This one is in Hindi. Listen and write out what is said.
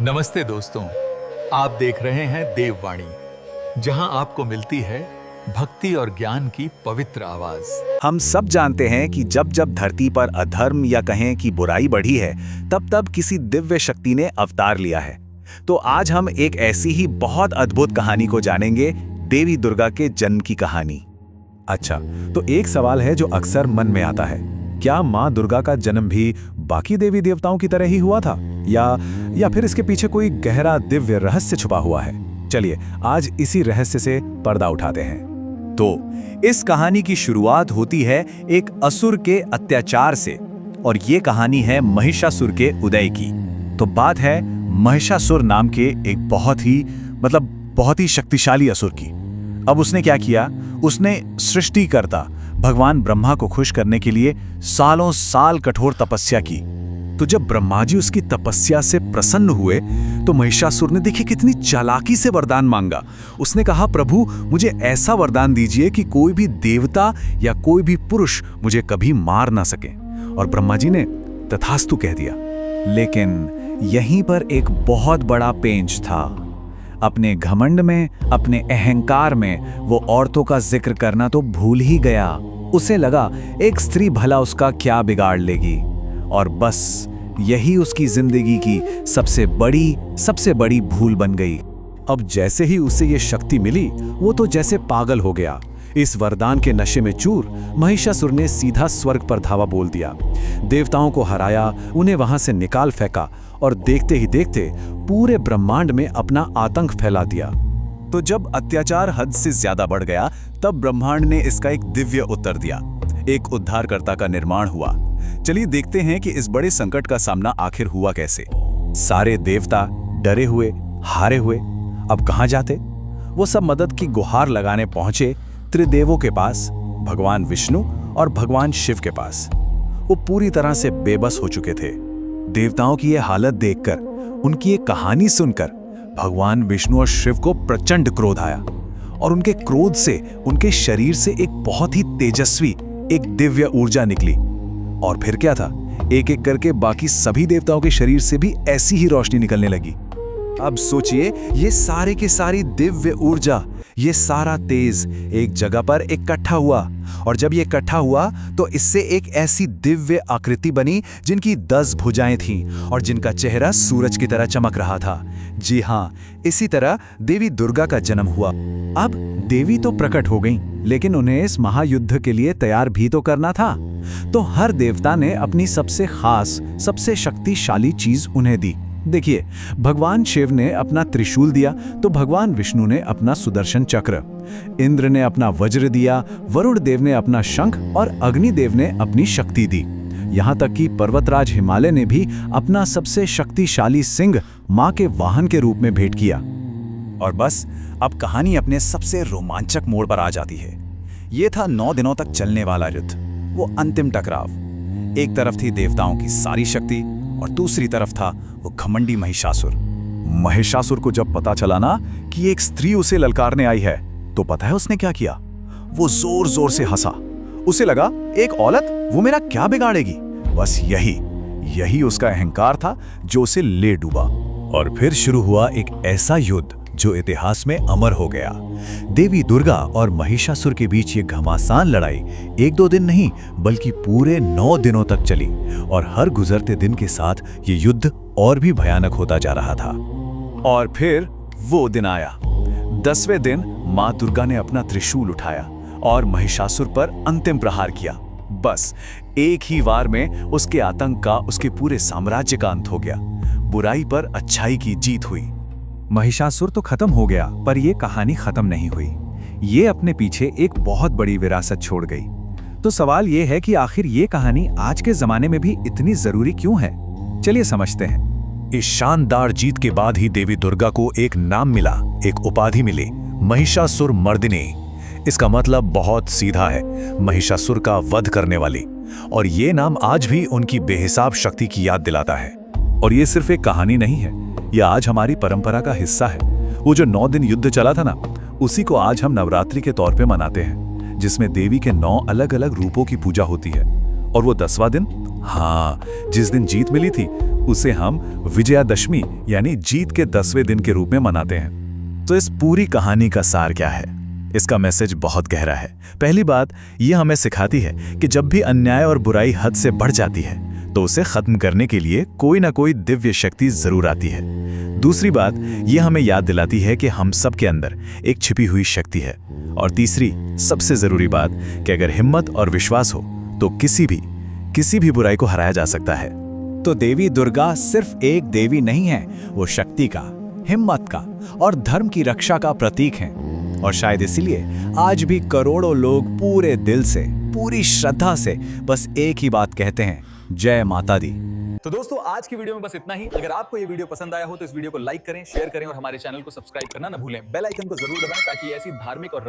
नमस्ते दोस्तों, आप देख रहे हैं देववाणी, जहां आपको मिलती है भक्ति और ज्ञान की पवित्र आवाज। हम सब जानते हैं कि जब जब धरती पर अधर्म या कहें कि बुराई बढ़ी है, तब तब किसी दिव्य शक्ति ने अवतार लिया है। तो आज हम एक ऐसी ही बहुत अद्भुत कहानी को जानेंगे, देवी दुर्गा के जन्म की कहानी। अच्छा, तो एक सवाल है जो अक्सर मन में आता है, क्या माँ दुर्गा का जन्म भी बाकी देवी देवताओं की तरह ही हुआ था, या फिर इसके पीछे कोई गहरा दिव्य रहस्य छुपा हुआ है? चलिए आज इसी रहस्य से पर्दा उठाते हैं। तो इस कहानी की शुरुआत होती है एक असुर के अत्याचार से, और ये कहानी है महिषासुर के उदय की। तो बात है महिषासुर नाम के एक बहुत ही शक्तिशाली असुर की। अब उसने क्या किया? उसने सृष्टिकर्ता भगवान ब्रह्मा को खुश करने के लिए सालों साल कठोर तपस्या की। तो जब ब्रह्मा जी उसकी तपस्या से प्रसन्न हुए तो महिषासुर ने देखिए कितनी चालाकी से वरदान मांगा। उसने कहा, प्रभु मुझे ऐसा वरदान दीजिए कि कोई भी देवता या कोई भी पुरुष मुझे कभी मार ना सके। और ब्रह्मा जी ने तथास्तु कह दिया। लेकिन यहीं पर एक बहुत बड़ा पेंच था। अपने घमंड में, अपने अहंकार में वो औरतों का जिक्र करना तो भूल ही गया। उसे लगा एक स्त्री भला उसका क्या बिगाड़ लेगी, और बस यही उसकी जिंदगी की सबसे बड़ी भूल बन गई। अब जैसे ही उसे ये शक्ति मिली, वो तो जैसे पागल हो गया। इस वरदान के नशे में चूर महिषासुर ने सीधा स्वर्ग पर धावा बोल दिया। देवताओं को हराया, उन्हें वहां से निकाल फेंका, और देखते ही देखते पूरे ब्रह्मांड में अपना आतंक फैला दिया। तो जब अत्याचार हद से ज्यादा बढ़ गया, तब ब्रह्मांड ने इसका एक दिव्य उत्तर दिया। एक उद्धारकर्ता का निर्माण हुआ। चलिए देखते हैं कि इस बड़े संकट का सामना आखिर हुआ कैसे। सारे देवता डरे हुए, हारे हुए अब कहां जाते? वो सब मदद की गुहार लगाने पहुंचे त्रिदेवों के पास, भगवान विष्णु और भगवान शिव के पास। वो पूरी तरह से बेबस हो चुके थे। देवताओं की ये हालत देखकर, उनकी ये कहानी सुनकर भगवान विष्णु और शिव को प्रचंड क्रोध आया, और उनके क्रोध से उनके शरीर से एक बहुत ही तेजस्वी, एक दिव्य ऊर्जा निकली। और फिर क्या था, एक एक करके बाकी सभी देवताओं के शरीर से भी ऐसी ही रोशनी निकलने लगी। अब सोचिए, ये सारे की सारी दिव्य ऊर्जा, ये सारा तेज एक जगह पर इकट्ठा हुआ, और जब ये इकट्ठा हुआ तो इससे एक ऐसी दिव्य आकृति बनी जिनकी 10 भुजाएं थीं और जिनका चेहरा सूरज की तरह चमक रहा था। जी हाँ, इसी तरह देवी दुर्गा का जन्म हुआ। अब देवी तो प्रकट हो गईं, लेकिन उन्हें इस महायुद्ध के लिए तैयार भी तो करना था। तो हर देवता ने अपनी सबसे खास, सबसे शक्तिशाली चीज उन्हें दी। देखिए, भगवान शिव ने अपना त्रिशूल दिया, तो भगवान विष्णु ने अपना सुदर्शन चक्र, इंद्र ने अपना वज्र दिया, वरुण देव ने अपना शंख, और अग्निदेव ने अपनी शक्ति दी। यहाँ तक कि पर्वतराज हिमालय ने भी अपना सबसे शक्तिशाली सिंह माँ के वाहन के रूप में भेंट किया। और बस अब कहानी अपने सबसे रोमांचक मोड़ पर आ जाती है। ये था 9 दिनों तक चलने वाला युद्ध, वो अंतिम टकराव। एक तरफ थी देवताओं की सारी शक्ति, और दूसरी तरफ था वो घमंडी महिषासुर। महिषासुर को जब पता चला ना कि एक स्त्री उसे ललकारने आई है, तो पता है उसने क्या किया? वो जोर जोर से हंसा। उसे लगा, एक औरत वो मेरा क्या बिगाड़ेगी। बस यही उसका अहंकार था जो उसे ले डूबा। और फिर शुरू हुआ एक ऐसा युद्ध जो इतिहास में अमर हो गया। देवी दुर्गा और महिषासुर के बीच ये घमासान लड़ाई 1-2 दिन नहीं, बल्कि पूरे 9 दिनों तक चली, और हर गुजरते दिन के साथ ये युद्ध और भी भयानक होता जा रहा था। और फिर वो दिन आया। 10वें दिन माँ दुर्गा ने अपना त्रिशूल उठाया और महिषासुर पर अंतिम प्रहार किया। बस एक ही वार में उसके आतंक का, उसके पूरे साम्राज्य का अंत हो गया। बुराई पर अच्छाई की जीत हुई। महिषासुर तो खत्म हो गया, पर यह कहानी खत्म नहीं हुई। ये अपने पीछे एक बहुत बड़ी विरासत छोड़ गई। तो सवाल ये है कि आखिर ये कहानी आज के जमाने में भी इतनी जरूरी क्यों है? चलिए समझते हैं। इस शानदार जीत के बाद ही देवी दुर्गा को एक नाम मिला, एक उपाधि मिली, महिषासुर मर्दिनी। इसका मतलब बहुत सीधा है, महिषासुर का वध करने वाली। और ये नाम आज भी उनकी बेहिसाब शक्ति की याद दिलाता है। और ये सिर्फ एक कहानी नहीं है, यह आज हमारी परंपरा का हिस्सा है। वो जो 9 दिन युद्ध चला था ना, उसी को आज हम नवरात्रि के तौर पे मनाते हैं, जिसमें देवी के 9 अलग अलग रूपों की पूजा होती है। और वो 10वां दिन, हाँ, जिस दिन जीत मिली थी, उसे हम विजयादशमी यानी जीत के 10वें दिन के रूप में मनाते हैं। तो इस पूरी कहानी का सार क्या है? इसका मैसेज बहुत गहरा है। पहली बात, ये हमें सिखाती है कि जब भी अन्याय और बुराई हद से बढ़ जाती है तो उसे खत्म करने के लिए कोई ना कोई दिव्य शक्ति जरूर आती है। दूसरी बात, ये हमें याद दिलाती है कि हम सब के अंदर एक छिपी हुई शक्ति है। और तीसरी, सबसे जरूरी बात, कि अगर हिम्मत और विश्वास हो तो किसी भी बुराई को हराया जा सकता है। तो देवी दुर्गा सिर्फ एक देवी नहीं है, वो शक्ति का, हिम्मत का और धर्म की रक्षा का प्रतीक हैं। और शायद इसीलिए आज भी करोड़ों लोग पूरे दिल से, पूरी श्रद्धा से बस एक ही बात कहते हैं, जय माता दी। तो दोस्तों, आज की वीडियो में बस इतना ही। अगर आपको ये वीडियो पसंद आया हो तो इस वीडियो को लाइक करें, शेयर करें और हमारे चैनल को सब्सक्राइब करना न भूलें। बेल आइकन को जरूर दबाएं ताकि ऐसी धार्मिक और